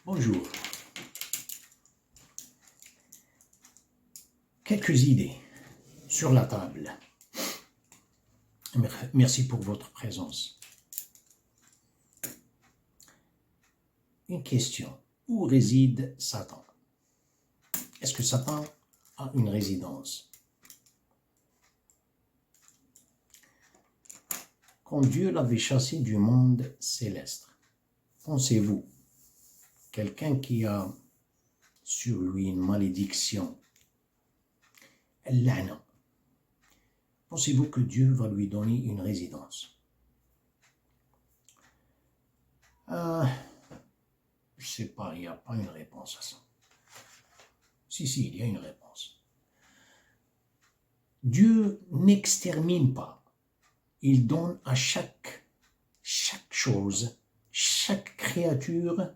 Bonjour. Quelques idées sur la table. Merci pour votre présence. Une question. Où réside Satan? Est-ce que Satan a une résidence? Quand Dieu l'avait chassé du monde céleste, pensez-vous, quelqu'un qui a sur lui une malédiction, l'âne, pensez-vous que Dieu va lui donner une résidence? Je ne sais pas, il n'y a pas une réponse à ça. Si, il y a une réponse. Dieu n'extermine pas. Il donne à chaque chose, chaque créature,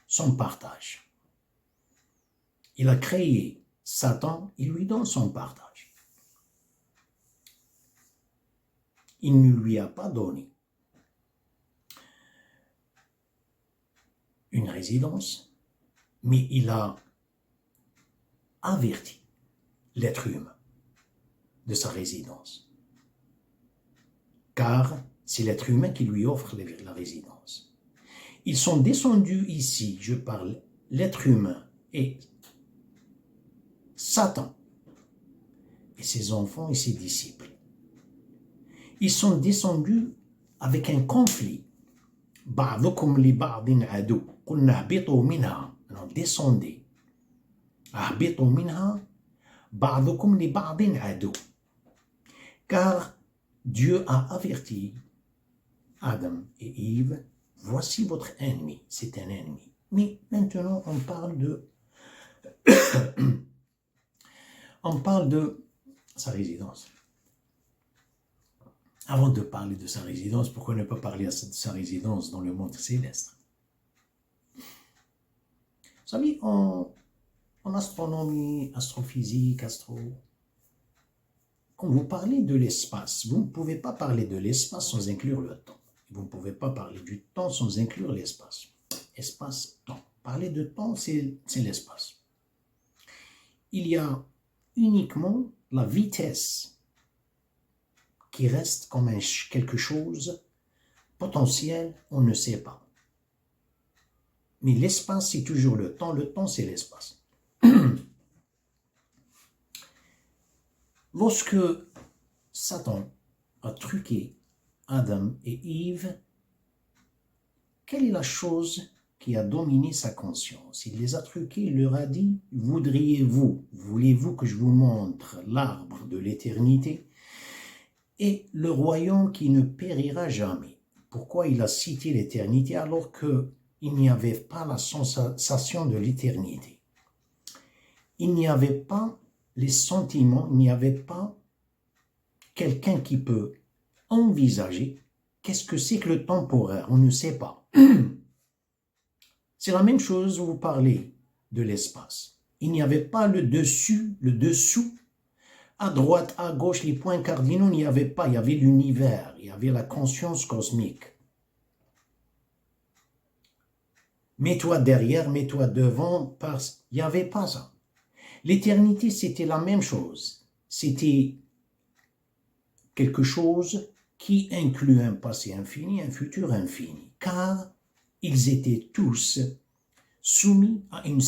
son partage. Il a créé Satan, il lui donne son partage. Il ne lui a pas donné une résidence, mais il a averti l'être humain de sa résidence. Car c'est l'être humain qui lui offre la résidence. Ils sont descendus ici, je parle, l'être humain et Satan et ses enfants et ses disciples. Ils sont descendus avec un conflit. بعضكم لبعض عدو قلنا اهبطوا منها. Non, descendez. اهبطوا منها بعضكم لبعض عدو. Car Dieu a averti Adam et Ève, voici votre ennemi, c'est un ennemi. Mais maintenant, on parle de sa résidence. Avant de parler de sa résidence, pourquoi ne pas parler de sa résidence dans le monde céleste? Vous savez, en astronomie, astrophysique, quand vous parlez de l'espace, vous ne pouvez pas parler de l'espace sans inclure le temps. Vous ne pouvez pas parler du temps sans inclure l'espace. Espace-temps. Parler de temps, c'est l'espace. Il y a uniquement la vitesse qui reste comme quelque chose potentiel, on ne sait pas. Mais l'espace, c'est toujours le temps, c'est l'espace. Lorsque Satan a truqué Adam et Ève, quelle est la chose qui a dominé sa conscience? Il les a truqués, il leur a dit, voulez-vous que je vous montre l'arbre de l'éternité et le royaume qui ne périra jamais? Pourquoi il a cité l'éternité alors qu'il n'y avait pas la sensation de l'éternité? Il n'y avait pas les sentiments, il n'y avait pas quelqu'un qui peut envisager qu'est-ce que c'est que le temporaire, on ne sait pas. C'est la même chose, vous parlez de l'espace. Il n'y avait pas le dessus, le dessous, à droite, à gauche, les points cardinaux, il n'y avait pas, il y avait l'univers, il y avait la conscience cosmique. Mets-toi derrière, mets-toi devant, il n'y avait pas ça. L'éternité, c'était la même chose. C'était quelque chose qui inclut un passé infini, un futur infini. Car ils étaient tous soumis à une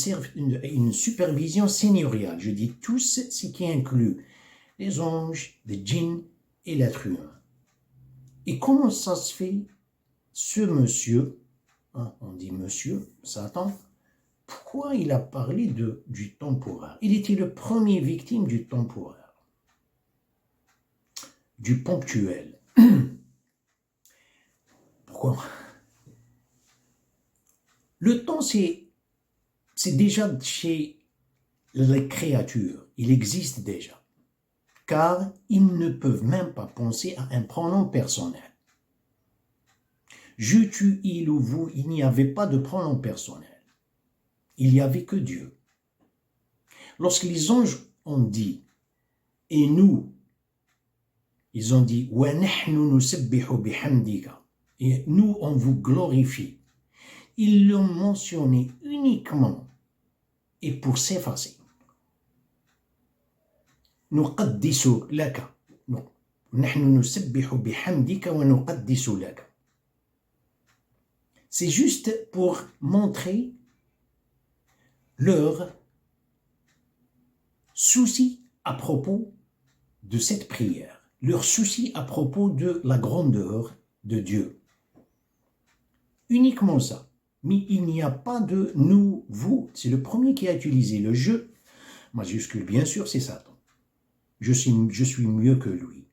supervision seigneuriale. Je dis tous, ce qui inclut les anges, les djinns et l'être humain. Et comment ça se fait, ce monsieur, on dit monsieur, Satan, pourquoi il a parlé du temporaire? Il était le premier victime du temporaire, du ponctuel. Pourquoi? Le temps, c'est déjà chez les créatures, il existe déjà, car ils ne peuvent même pas penser à un pronom personnel. Je, tu, il ou vous, il n'y avait pas de pronom personnel. Il n'y avait que Dieu. Lorsque les anges ont dit, et nous, ils ont dit, et nous, on vous glorifie. Ils l'ont mentionné uniquement et pour s'effacer. نقدس لك. نحن نسبح بحمدك ونقدس لك. C'est juste pour montrer leur souci à propos de cette prière, leur souci à propos de la grandeur de Dieu. Uniquement ça. Mais il n'y a pas de nous, vous. C'est le premier qui a utilisé le je. Majuscule, bien sûr, c'est Satan. Je suis mieux que lui.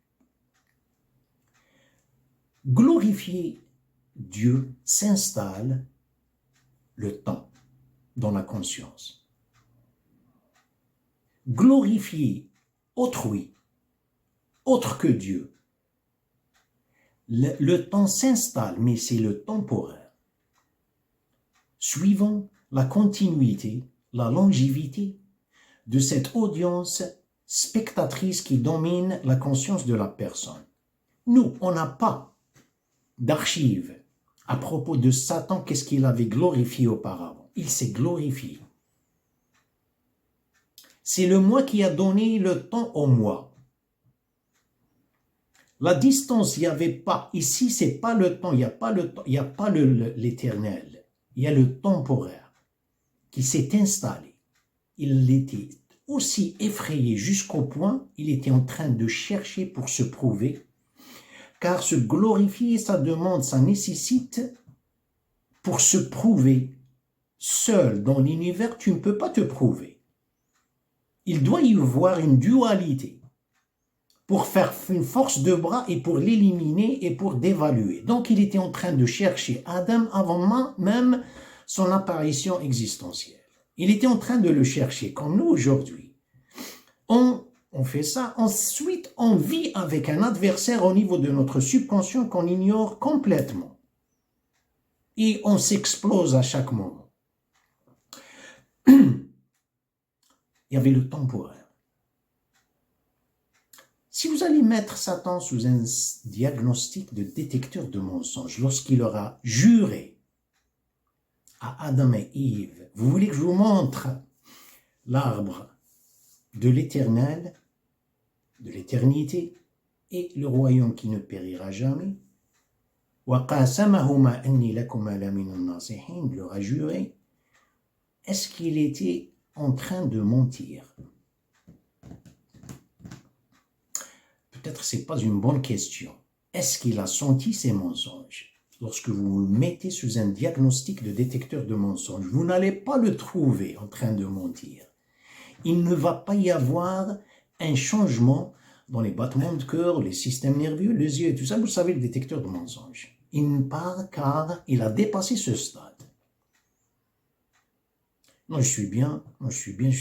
Glorifier Dieu s'installe le temps dans la conscience. Glorifier autrui, autre que Dieu. Le temps s'installe, mais c'est le temporaire. Suivant la continuité, la longévité de cette audience spectatrice qui domine la conscience de la personne. Nous, on n'a pas d'archives à propos de Satan, qu'est-ce qu'il avait glorifié auparavant. Il s'est glorifié. C'est le moi qui a donné le temps au moi. La distance, il n'y avait pas. Ici, c'est pas le temps, il n'y a pas le temps, il n'y a pas l'éternel. Il y a le temporaire qui s'est installé. Il était aussi effrayé jusqu'au point, il était en train de chercher pour se prouver, car se glorifier, ça demande, ça nécessite, pour se prouver, seul dans l'univers, tu ne peux pas te prouver. Il doit y avoir une dualité pour faire une force de bras et pour l'éliminer et pour d'évaluer. Donc il était en train de chercher Adam avant même son apparition existentielle. Il était en train de le chercher, comme nous aujourd'hui. On fait ça, ensuite on vit avec un adversaire au niveau de notre subconscient qu'on ignore complètement. Et on s'explose à chaque moment. Il y avait le temporaire. Si vous allez mettre Satan sous un diagnostic de détecteur de mensonges, lorsqu'il aura juré à Adam et Ève, vous voulez que je vous montre l'arbre de l'éternel, de l'éternité, et le royaume qui ne périra jamais. وَقَاسَمَهُمَا أَنِّي لَكُمَا لَمِنَ النَّاصِحِينَ, il leur a juré. Est-ce qu'il était en train de mentir? Peut-être ce n'est pas une bonne question. Est-ce qu'il a senti ces mensonges? Lorsque vous vous mettez sous un diagnostic de détecteur de mensonges, vous n'allez pas le trouver en train de mentir. Il ne va pas y avoir un changement dans les battements de cœur, les systèmes nerveux, les yeux et tout ça. Vous savez, le détecteur de mensonges. Il ne part car il a dépassé ce stade. Non, je suis bien, non, je suis bien,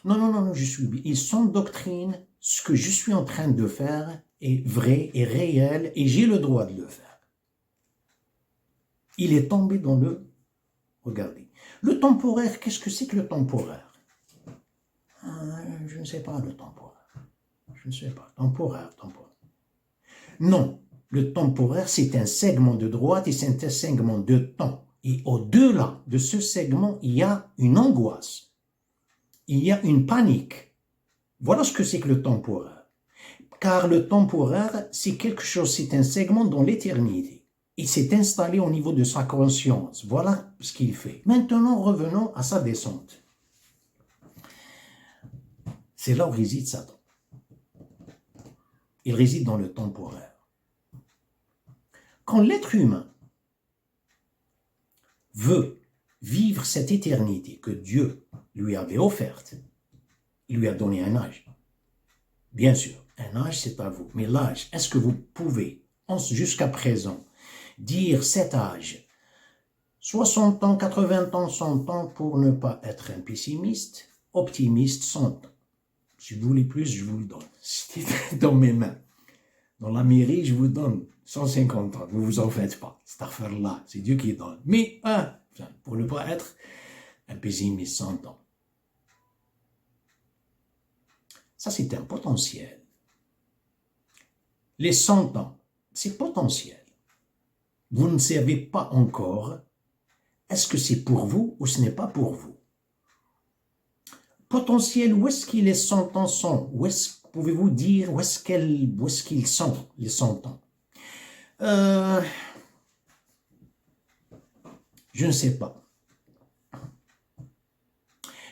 non, je suis bien. Ils sont doctrine, ce que je suis en train de faire est vrai et réel et j'ai le droit de le faire. Il est tombé dans le... Regardez. Le temporaire, qu'est-ce que c'est que le temporaire? Je ne sais pas le temporaire. Je ne sais pas. Temporaire. Non, le temporaire, c'est un segment de droite et c'est un segment de temps. Et au-delà de ce segment, il y a une angoisse. Il y a une panique. Voilà ce que c'est que le temporaire. Car le temporaire, c'est quelque chose, c'est un segment dans l'éternité. Il s'est installé au niveau de sa conscience. Voilà ce qu'il fait. Maintenant, revenons à sa descente. C'est là où réside Satan. Il réside dans le temporaire. Quand l'être humain veut vivre cette éternité que Dieu lui avait offerte, il lui a donné un âge. Bien sûr, un âge c'est à vous. Mais l'âge, est-ce que vous pouvez, jusqu'à présent, dire cet âge, 60 ans, 80 ans, 100 ans, pour ne pas être un pessimiste, optimiste, 100 ans. Si vous voulez plus, je vous le donne. C'est dans mes mains. Dans la mairie, je vous donne 150 ans. Ne vous en faites pas. Cette affaire-là, c'est Dieu qui donne. Mais, pour ne pas être un pessimiste, 100 ans. Ça, c'est un potentiel. Les 100 ans, c'est potentiel. Vous ne savez pas encore Est-ce que c'est pour vous ou ce n'est pas pour vous? Potentiel, où est-ce qu'il est 100 ans sont? Pouvez-vous dire où est-ce qu'ils sont, les 100 ans? Je ne sais pas.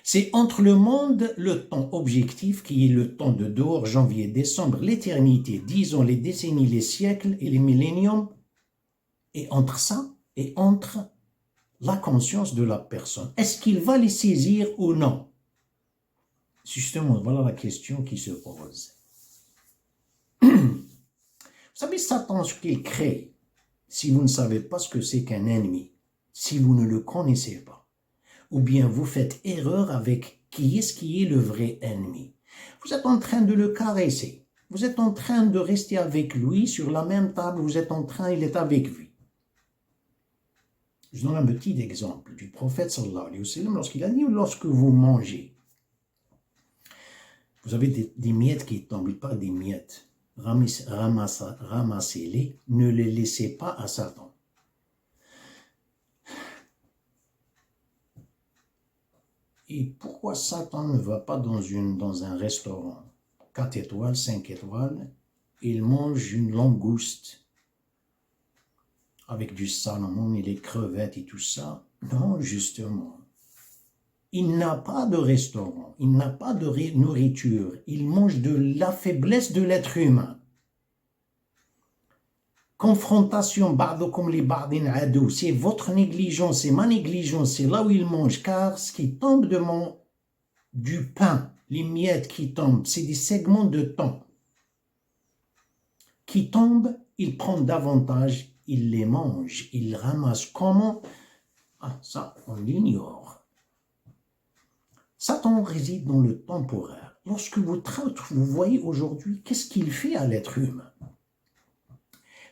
C'est entre le monde, le temps objectif, qui est le temps de dehors, janvier, décembre, l'éternité, disons les décennies, les siècles et les milléniums, et entre ça et entre la conscience de la personne. Est-ce qu'il va les saisir ou non? Justement, voilà la question qui se pose. Vous savez, Satan, ce qu'il crée, si vous ne savez pas ce que c'est qu'un ennemi, si vous ne le connaissez pas, ou bien vous faites erreur avec qui est le vrai ennemi. Vous êtes en train de le caresser. Vous êtes en train de rester avec lui sur la même table. Il est avec lui. Je donne un petit exemple du prophète sallallahu alayhi wa sallam lorsqu'il a dit, lorsque vous mangez, vous avez des miettes qui tombent, pas des miettes. Ramassez-les, ne les laissez pas à Satan. Et pourquoi Satan ne va pas dans un restaurant 4 étoiles, 5 étoiles, il mange une langouste avec du salmon et les crevettes et tout ça? Non, justement. Il n'a pas de restaurant, il n'a pas de nourriture, il mange de la faiblesse de l'être humain. Confrontation, c'est votre négligence, c'est ma négligence, c'est là où il mange, car ce qui tombe du pain, les miettes qui tombent, c'est des segments de temps qui tombent, il prend davantage, il les mange, il ramasse. Comment? Ah, ça, on l'ignore. Satan réside dans le temporaire. Lorsque vous voyez aujourd'hui, qu'est-ce qu'il fait à l'être humain?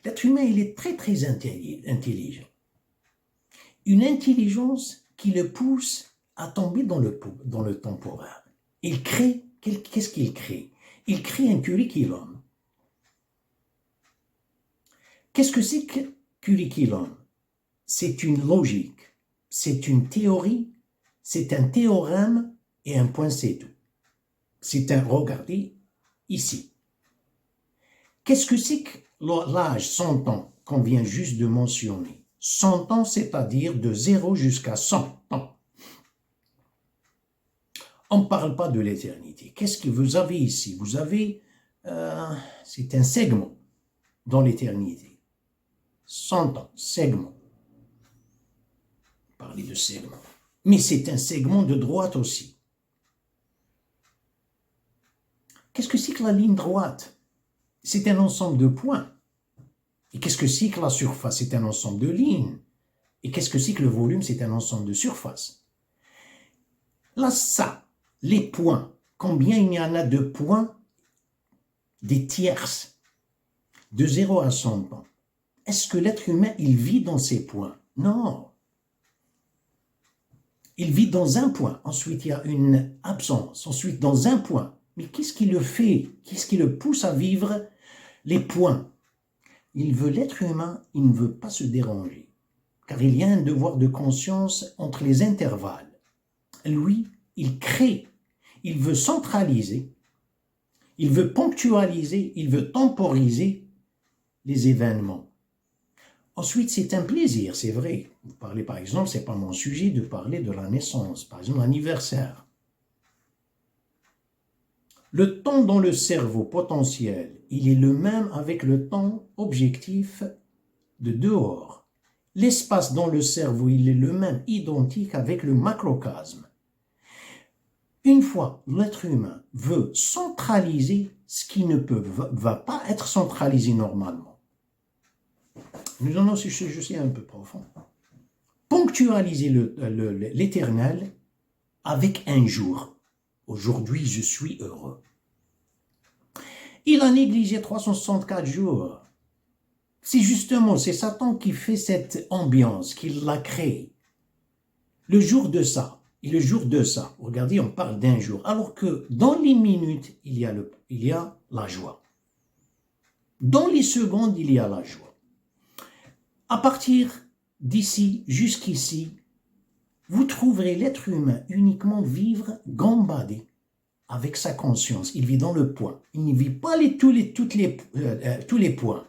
L'être humain, il est très, très intelligent. Une intelligence qui le pousse à tomber dans le temporaire. Il crée, qu'est-ce qu'il crée? Il crée un curriculum. Qu'est-ce que c'est que curriculum? C'est une logique, c'est une théorie, c'est un théorème et un point c'est tout. Regardez ici. Qu'est-ce que c'est que l'âge 100 ans qu'on vient juste de mentionner? 100 ans, c'est-à-dire de 0 jusqu'à 100 ans. On ne parle pas de l'éternité. Qu'est-ce que vous avez ici? Vous avez, c'est un segment dans l'éternité. 100 ans, segment. Parler de segment. Mais c'est un segment de droite aussi. Qu'est-ce que c'est que la ligne droite? C'est un ensemble de points. Et qu'est-ce que c'est que la surface? C'est un ensemble de lignes. Et qu'est-ce que c'est que le volume? C'est un ensemble de surfaces. Là, ça, les points, combien il y en a de points? Des tierces, de 0 à 100 ans. Est-ce que l'être humain, il vit dans ces points? Non. Il vit dans un point. Ensuite, il y a une absence. Ensuite, dans un point. Mais qu'est-ce qui le fait? Qu'est-ce qui le pousse à vivre les points? L'être humain, il ne veut pas se déranger, car il y a un devoir de conscience entre les intervalles. Lui, il crée, il veut centraliser, il veut ponctualiser, il veut temporiser les événements. Ensuite, c'est un plaisir, c'est vrai. Vous parlez par exemple, ce n'est pas mon sujet de parler de la naissance, par exemple l'anniversaire. Le temps dans le cerveau potentiel, il est le même avec le temps objectif de dehors. L'espace dans le cerveau, il est le même, identique avec le macrocosme. Une fois l'être humain veut centraliser ce qui ne va pas être centralisé normalement. Nous en avons, je sais, un peu profond. Ponctualiser l'éternel avec un jour. Aujourd'hui, je suis heureux. Il a négligé 364 jours. C'est Satan qui fait cette ambiance, qui l'a créée. Le jour de ça et le jour de ça. Regardez, on parle d'un jour. Alors que dans les minutes, il y a la joie. Dans les secondes, il y a la joie. À partir d'ici jusqu'ici, vous trouverez l'être humain uniquement vivre gambadé avec sa conscience. Il vit dans le point. Il ne vit pas tous les points.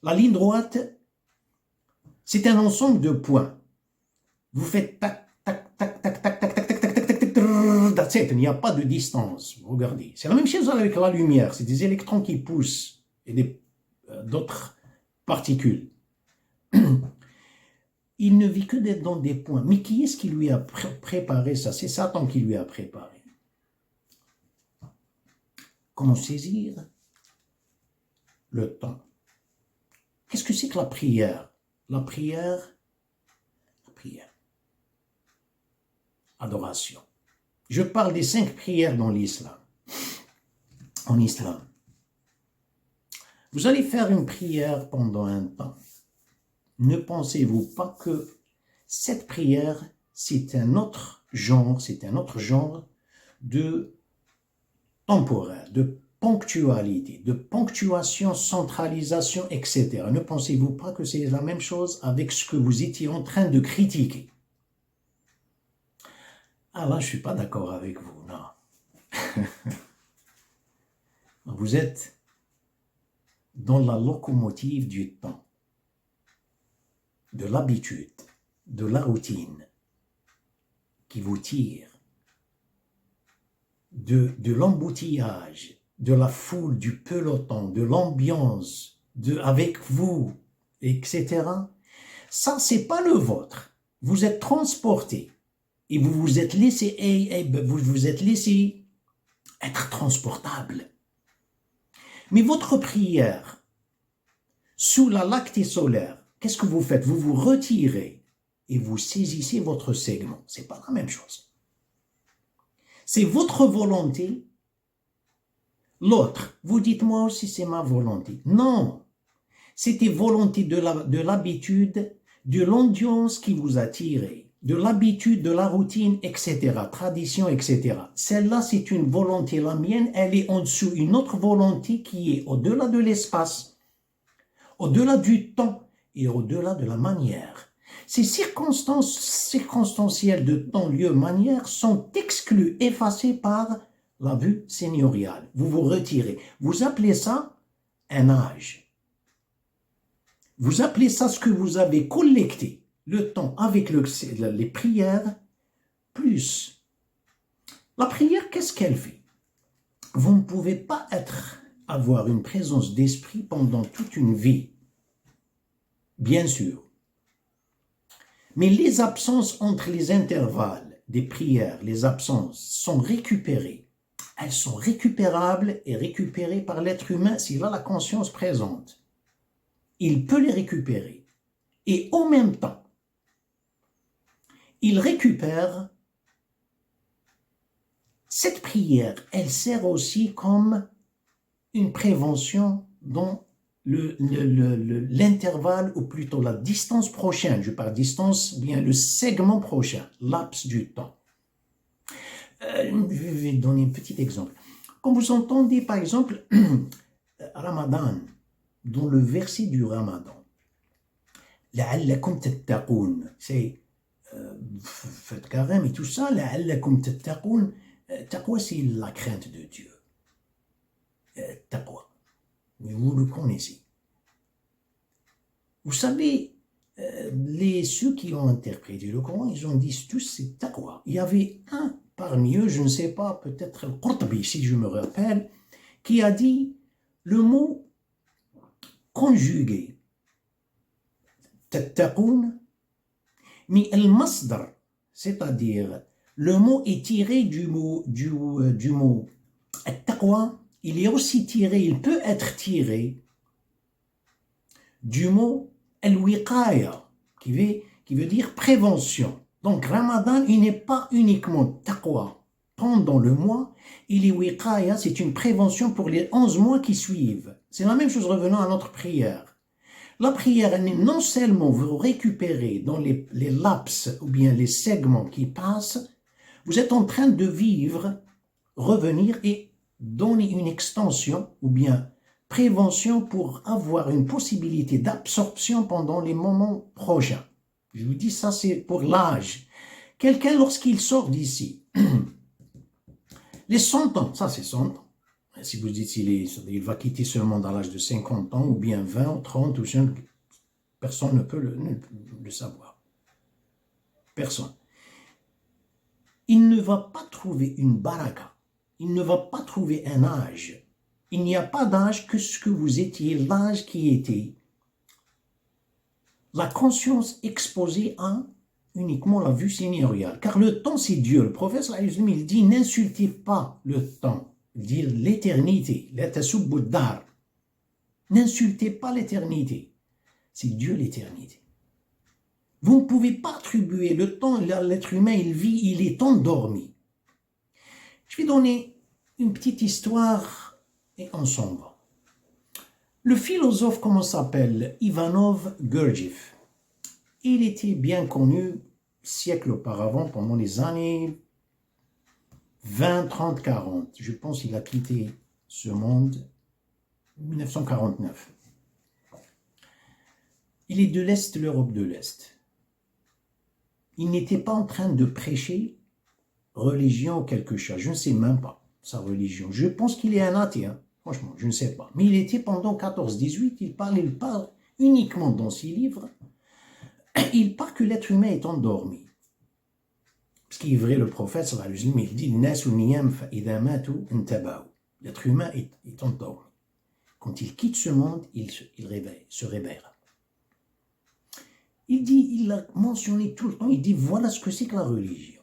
La ligne droite, c'est un ensemble de points. Vous faites tac, tac, tac, tac, tac, tac, tac, tac, tac, tac, tac, tac, that's it. Il n'y a pas de distance. Regardez. C'est la même chose avec la lumière. C'est des électrons qui poussent et d'autres particules. Il ne vit que d'être dans des points. Mais qui est-ce qui lui a préparé ça? C'est Satan qui lui a préparé. Comment saisir le temps? Qu'est-ce que c'est que la prière? La prière, adoration. Je parle des 5 prières dans l'islam. En islam. Vous allez faire une prière pendant un temps. Ne pensez-vous pas que cette prière, c'est un autre genre de temporaire, de ponctualité, de ponctuation, centralisation, etc. Ne pensez-vous pas que c'est la même chose avec ce que vous étiez en train de critiquer? Ah là, je ne suis pas d'accord avec vous, non. Vous êtes dans la locomotive du temps, de l'habitude, de la routine qui vous tire, de l'emboutillage, de la foule, du peloton, de l'ambiance, avec vous, etc. Ça, c'est pas le vôtre. Vous êtes transporté et vous vous êtes laissé être transportable. Mais votre prière, sous la lactée solaire, qu'est-ce que vous faites? Vous vous retirez et vous saisissez votre segment. C'est pas la même chose. C'est votre volonté. L'autre, vous dites moi aussi c'est ma volonté. Non, c'était volonté de l'habitude, de l'ambiance qui vous a tiré, de l'habitude, de la routine, etc., tradition, etc. Celle-là, c'est une volonté. La mienne, elle est en dessous. Une autre volonté qui est au-delà de l'espace, au-delà du temps et au-delà de la manière. Ces circonstances circonstancielles de temps, lieu, manière sont exclues, effacées par la vue seigneuriale. Vous vous retirez. Vous appelez ça un âge. Vous appelez ça ce que vous avez collecté, le temps avec les prières, plus. La prière, qu'est-ce qu'elle fait? Vous ne pouvez pas avoir une présence d'esprit pendant toute une vie. Bien sûr. Mais les absences entre les intervalles des prières, les absences sont récupérées. Elles sont récupérables et récupérées par l'être humain s'il a la conscience présente. Il peut les récupérer. Et en même temps, il récupère cette prière. Elle sert aussi comme une prévention dans l'intervalle, ou plutôt la distance prochaine. Je parle distance, bien le segment prochain, laps du temps. Je vais donner un petit exemple. Quand vous entendez, par exemple, Ramadan, dans le verset du Ramadan, لعلكم تتقون, c'est faites carême et tout ça, لعلكم تتقون, taqwa c'est la crainte de Dieu. Taqwa. Mais vous le connaissez. Vous savez, ceux qui ont interprété le Coran, ils ont dit tous c'est taqwa. Il y avait un parmi eux, je ne sais pas, peut-être Al-Qurtubi, si je me rappelle, qui a dit le mot conjugué, tattaqoun, mais al-masdar, c'est-à-dire le mot est tiré du mot taqwa. Il est aussi tiré, il peut être tiré du mot al-wiqaya, qui veut dire prévention. Donc Ramadan, il n'est pas uniquement taqwa pendant le mois, il est wiqaya, c'est une prévention pour les 11 mois qui suivent. C'est la même chose, revenant à notre prière. La prière, non seulement vous récupérez dans les laps ou bien les segments qui passent, vous êtes en train de vivre, revenir et donner une extension ou bien prévention pour avoir une possibilité d'absorption pendant les moments prochains. Je vous dis ça, c'est pour l'âge. Quelqu'un, lorsqu'il sort d'ici, les 100 ans, ça c'est 100 ans. Si vous dites il va quitter ce monde à l'âge de 50 ans, ou bien 20, 30, ou 5, personne ne peut le savoir. Personne. Il ne va pas trouver une baraka. Il ne va pas trouver un âge. Il n'y a pas d'âge que ce que vous étiez, l'âge qui était. La conscience exposée à uniquement la vue seigneuriale. Car le temps, c'est Dieu. Le prophète, il dit, n'insultez pas le temps. Il dit l'éternité. N'insultez pas l'éternité. C'est Dieu l'éternité. Vous ne pouvez pas attribuer le temps, l'être humain, il vit, il est endormi. Je vais donner une petite histoire et on s'en va. Le philosophe, comment s'appelle? Ivanov Gurdjieff. Il était bien connu siècles auparavant, pendant les années 20, 30, 40. Je pense qu'il a quitté ce monde en 1949. Il est de l'Est, l'Europe de l'Est. Il n'était pas en train de prêcher religion ou quelque chose. Je ne sais même pas sa religion. Je pense qu'il est un athée, hein. Franchement, je ne sais pas. Mais il était pendant 14-18, il parle uniquement dans ses livres. Il parle que l'être humain est endormi. Ce qui est vrai, le prophète, il dit l'être humain est endormi. Quand il quitte ce monde, il se réveille. Il a mentionné tout le temps, il dit voilà ce que c'est que la religion.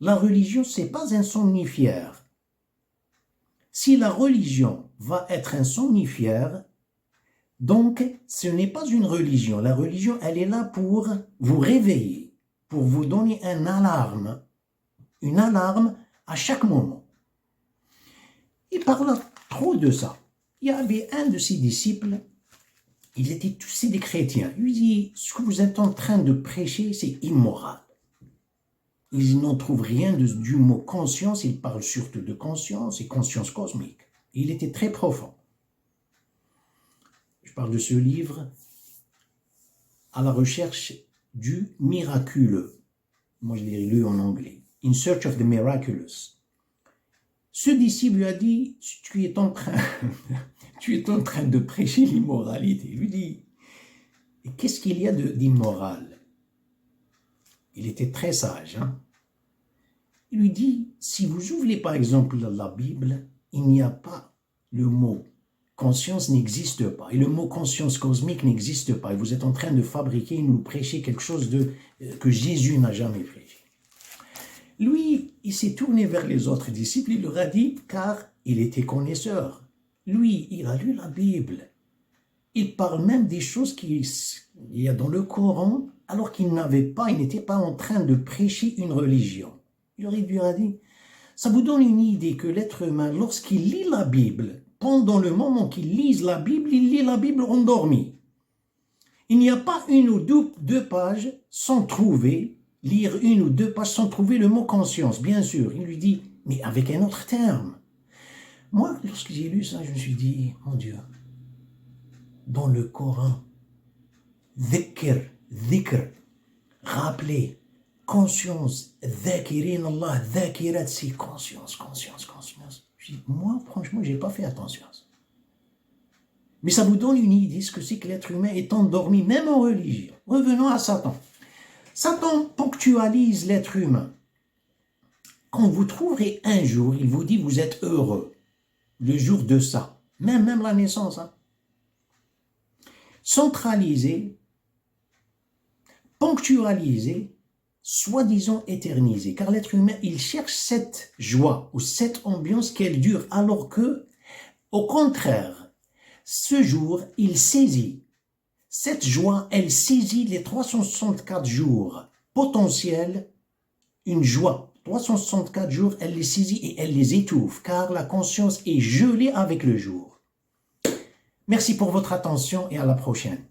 La religion, ce n'est pas un somnifère. Si la religion va être un somnifère, donc ce n'est pas une religion. La religion, elle est là pour vous réveiller, pour vous donner une alarme à chaque moment. Il parle trop de ça. Il y avait un de ses disciples, ils étaient tous des chrétiens. Il lui dit, ce que vous êtes en train de prêcher, c'est immoral. Ils n'en trouvent rien du mot conscience, ils parlent surtout de conscience et conscience cosmique. Il était très profond. Je parle de ce livre, À la recherche du miraculeux. Moi, je l'ai lu en anglais. In Search of the Miraculous. Ce disciple lui a dit, tu es en train de prêcher l'immoralité. Il lui dit, qu'est-ce qu'il y a d'immoral? Il était très sage. Hein? Il lui dit, si vous ouvrez par exemple la Bible, il n'y a pas le mot conscience n'existe pas. Et le mot conscience cosmique n'existe pas. Et vous êtes en train de fabriquer, nous prêcher quelque chose que Jésus n'a jamais prêché. Lui, il s'est tourné vers les autres disciples, il leur a dit, car il était connaisseur. Lui, il a lu la Bible. Il parle même des choses qu'il y a dans le Coran, alors qu'il n'était pas en train de prêcher une religion. Il lui a dit, ça vous donne une idée que l'être humain, lorsqu'il lit la Bible, pendant le moment qu'il lit la Bible, il lit la Bible endormi. Il n'y a pas une ou deux pages sans trouver, lire une ou deux pages sans trouver le mot conscience, bien sûr. Il lui dit, mais avec un autre terme. Moi, lorsque j'ai lu ça, je me suis dit, mon Dieu, dans le Coran, dhikr, rappeler, conscience, dhakirin Allah, dhakirat, c'est conscience. Moi, franchement, je n'ai pas fait attention. Mais ça vous donne une idée ce que c'est que l'être humain est endormi, même en religion. Revenons à Satan. Satan ponctualise l'être humain. Quand vous trouverez un jour, il vous dit vous êtes heureux, le jour de ça, même la naissance. Hein. Centralisé, ponctualisé, soi-disant éternisé. Car l'être humain, il cherche cette joie ou cette ambiance qu'elle dure, alors que, au contraire, ce jour, il saisit. Cette joie, elle saisit les 364 jours potentiels, une joie. 364 jours, elle les saisit et elle les étouffe, car la conscience est gelée avec le jour. Merci pour votre attention et à la prochaine.